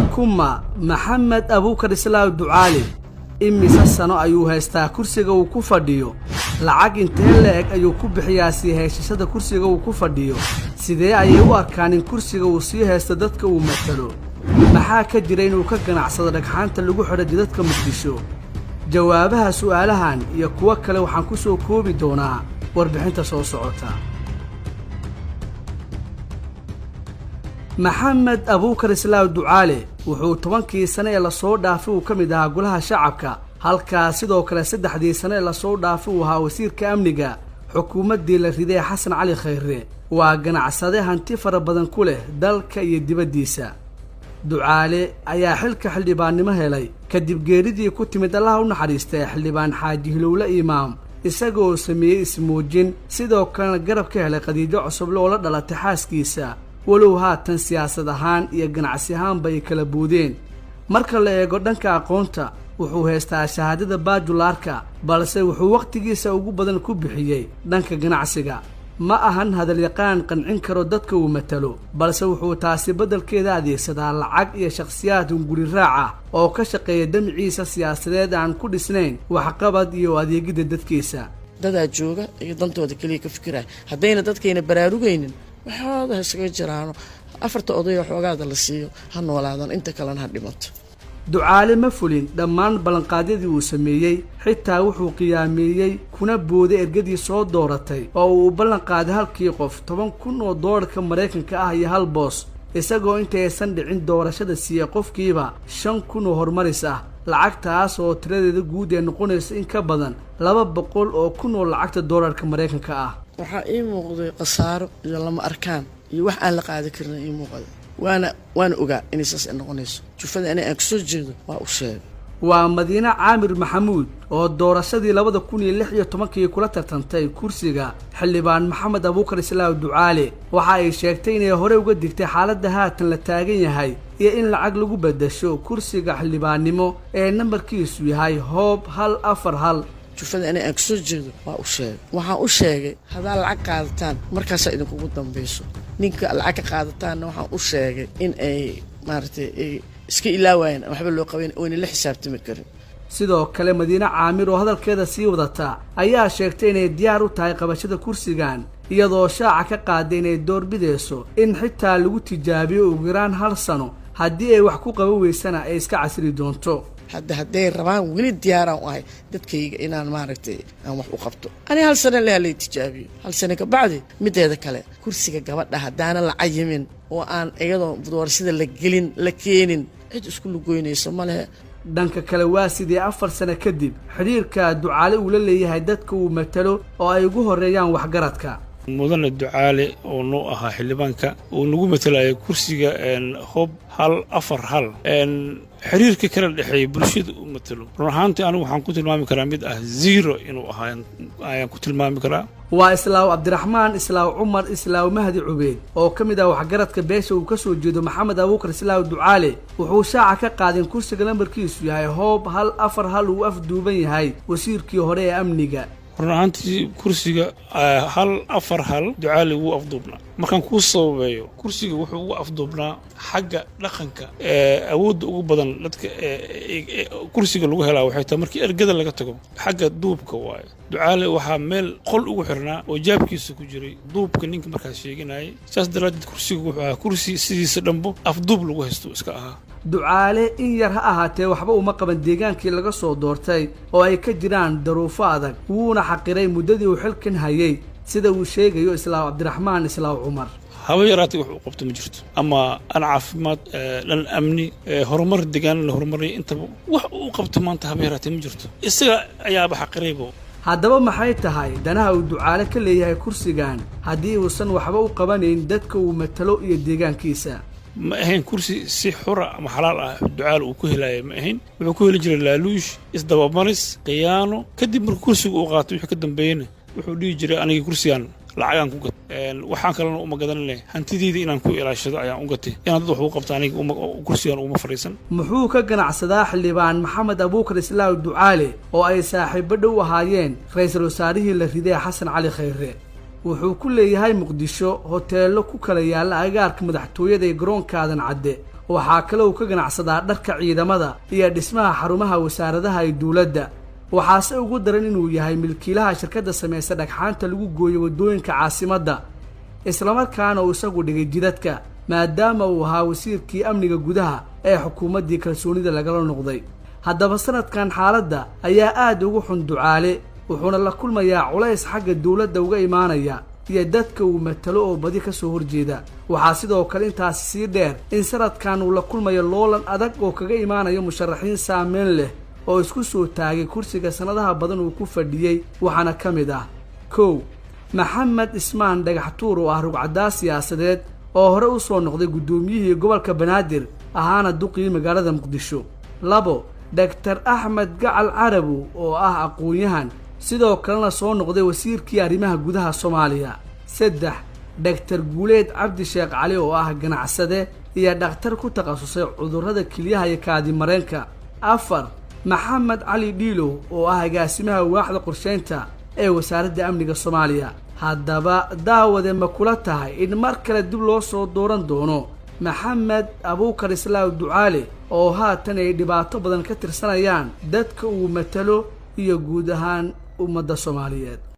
وكما محمد أبوكر إسلام دعالي إمسا سنو أيو هيستا كرسيغا وكفرديو لعاق انتهي لأك أيو كبحياسي هيشيسادا كرسيغا وكفرديو سيدي أيو أركان كرسيغا وسي هيستا دادك ومثلو maxaa ka jira inuu ka ganacsado dhagxaanta lagu xidho jidadka Muqdisho jawaabaha su'aalahan iyo kuwa kale waxaan ku soo koobi doonaa warbixinta soo socota Maxamed Abuukar Islaam Ducaale wuxuu 10kii sano ee la soo dhaafay uu kamid ahaa golaha shacabka halka sidoo kale 3 sano ee la soo dhaafay uu ahaa wasiirka amniga xukuumadii la riday Xasan Cali Khayre waa ganacsade hanti fara badan ku leh dalka iyo dibadiisa Ducaale ayaa xilka xildhibaannimo helay kadib geeridii ku timid Allah u naxariistay xildhibaan Xaaji Hilowle Imaam isagoo sameeyay ismuujin sidoo kale garab ka helay qadiijo cusub oo la dhalatay xaaskiisa walow haatan siyaasad ahaan iyo ganacsi ahaan bay kala boodeen marka la eego dhanka aqoonta wuxuu haystaa shahaadada baajularka balse wuxuu waqtigiisa ugu badan ku bixiyay dhanka ganacsiga ma ahan hadal yaqaan qancin karo dadka uu matalo balse wuxuu taasi bedelkeeda adeegsadaa lacag iyo shakhsiyaad guri raaca oo ka shaqeeya damciisa siyaasadeed aan ku dhisnayn waxqabad iyo adeegida dadkiisa dada jooga iyo dantooda kaliya ka fikiraya hadayna dadkeena baraarugaynin waxaad isaga jiraano afarta oday oo xoogaada la siiyo ha noolaadan inta kale ha dhimato Ducaale ma fulin dhammaan ballanqaadyadii uu sameeyay xitaa wuxuu qiyaameeyay kuna booday ergadii soo dooratay oo uu ballanqaaday halkii qof $10,000 Mareykanka ah iyo hal boos isagoo intaysan dhicin doorashada siiya qofkiiba $5,000 hormaris ah lacagtaas oo tiradeeda guud ee noqonaysa in ka badan $200,000 oo lacagta dollarka Mareykanka ah waxa ii muuqday qasaaro iyo lama arkaan iyo wax aan la qaadi karin ii muuqday وانا اوغا اني ساس نقونيسو جوفدا اني اكسو جيدو وا usheeg waa Madiina Caamir Maxamuud oo doorashadii 2016 kula tartantay kursiga xildhibaan Maxamed Abuukar Islaam Ducaale waxa ay sheegtay inay hore uga digtay xaaladda haatan la taagan yahay iyo in lacag lagu bedesho kursiga xildhibaannimo ee nambarkiisu yahay hoob 141 jufada inay agsoo jeedo waa waxaan u sheegay hadaa lacag qaadataan markaas ay idinku dambayso ninka lacag qaadataan waxaan u sheegay in ay maartay iska ilaawayeen waxba loo qabeyn oo in la xisaabtami karin sidoo kale Madiina Caamir oo hadalkeeda sii wadata ayaa sheegtay inay diyaar u tahay qabashada kursigan iyadoo shaaca ka qaaday inay door bideyso in xitaa lagu tijaabiyo ugu yaraan 1 sano haddii ay wax ku qaban weysana ay iska casri doonto hadday rabaan weli diyaaraan u ahay dadkayga inaan maaragtay aan wax u qabto ani hal sano la tijaabiyo hal sano ka bacdi mideeda kale kursiga gabadha hadaana la cayimin oo aan iyadoo doorashada la gelin la keenin cid isku lugoynayso ma leh dhanka kale waa sidii 4 sano kadib xiriirka Ducaale uu la leeyahay dadka uu matalo oo ay ugu horeeyaan waxgaradka mudane Ducaale oo noo ahaa xildhibaanka oo nagu matalayo kursiga hoob 141 xiriirka kala dhaxay bulshada u matalo ruuxaantii anigu waxaan ku tilmaami karaa mid ah 0 inuu ayaan ku tilmaami karaa waa Islaam Cabdiraxmaan Islaam Umar Islaam Mahdi Cubeyd oo kamid ah waxgaradka beesha uu ka soo jeedo Maxamed Abuukar Islaam Ducaale wuxuu shaaca ka qaaday kursiga lambarkiisu yahay hoob 141 uu afduuban yahay wasiirkii hore ee amniga ruuxaantii kursiga 141 Ducaale uu afduubna markaan ku sababeeyo kursiga wuxuu ugu afduubnaa xagga dhaqanka awood ugu badan dadka kursiga lagu helaa waxay tahay markii ergada laga tago xagga duubka waaye Ducaale waxa meel qol ugu xirnaa oo jaabkiisa ku jiray duubka ninka markaas sheeganayay saas daraaddeed kursiga wuxuu ahaa kursi sidiisa dhanbo afduub lagu haysto iska ahaa Ducaale in yar ha ahaatee waxba uma qaban deegaankii laga soo doortay oo ay ka jiraan daruufo adag wuuna xaqiray muddadii uu xilkan hayay sida uu sheegayo Islaam Cabdiraxmaan Islaam Umar haba yaraatay wax uu qabto ma jirto ama aan caafimaad dhan amni horumar deegaan la horumaray inta wax uu qabto maanta haba yaraatay ma jirto isaga ayaaba xaqiraybo haddaba maxay tahay danaha uu Ducaale ka leeyahay kursigan haddii uusan waxba u qabanayn dadka uu matalo iyo deegaankiisa ma ahayn kursi si xura ama xalaal ah Ducaale uu ku helay ma ahayn wuxuu ku heli jiray laaluush isdabamaris qiyaano kadib markuu kursiga uu qaato wixii ka dambeeyay wuxuu dhigi jiray aniga kursigan lacagan ku gat waxaan kalena uma gadanay hantideeda inaan ku ilaashado ayaan u gatay inaan dad wax u qabto aniga kursigan uma fariisan muxuu ka ganacsadaa xildhibaan Maxamed Abuukar Islaam Ducaale oo ay saaxiibo dhow ahaayeen ra'iisul wasaarihii la riday Xasan Cali Khayre wuxuu ku leeyahay Muqdisho hoteelo ku kala yaala agaarka madaxtooyada ee garoonka Aadan Cadde waxaa kale uu ka ganacsadaa dharka ciidamada iyo dhismaha xarumaha wasaaradaha ee dowladda waxaase ugu daran inuu yahay milkiilaha shirkadda samaysa dhagxaanta lagu gooyo waddooyinka caasimadda islamarkaana uu isagu dhigay jidadka maadaama uu ahaa wasiirkii amniga gudaha ee xukuumaddii kalsoonida lagala noqday haddaba sanadkan xaaladda ayaa aad ugu xun Ducaale wuxuuna la kulmayaa culays xagga dowladda uga imaanaya iyo dadka uu matalo oo badi ka soo horjeeda waxaa sidoo kale intaasi sii dheer in sanadkan uu la kulmayo loolan adag oo kaga imaanayo musharaxiin saameyn leh oo isku soo taagay kursiga sanadaha badan uu ku fadhiyey waxaana ka mid ah 1 Maxamed Ismaan Dhagaxtuur oo ah rugcadaa siyaasadeed oo hore u soo noqday gudoomiyihii gobolka Banaadir ahaana duqii magaalada Muqdisho 2 Dr. Axmed Gacal Carabu oo ah aqoon-yahan sidoo kalena soo noqday wasiirkii arrimaha gudaha Soomaaliya 3 Dr. Guuleed Cabdi Sheekh Cali oo ah ganacsade iyo dhakhtar ku takhasusay cudurrada kilyaha iyo kaadi mareenka 4 Maxamed Cali Dhiilo oo ah agaasimaha waaxda qorsheynta ee wasaaradda amniga Soomaaliya haddaba daawade ma kula tahay in mar kale dib loo soo dooran doono Maxamed Abuukar Islaaw Ducaale oo haatan ay dhibaato badan ka tirsanayaan dadka uu matalo iyo guud ahaan ummadda Soomaaliyeed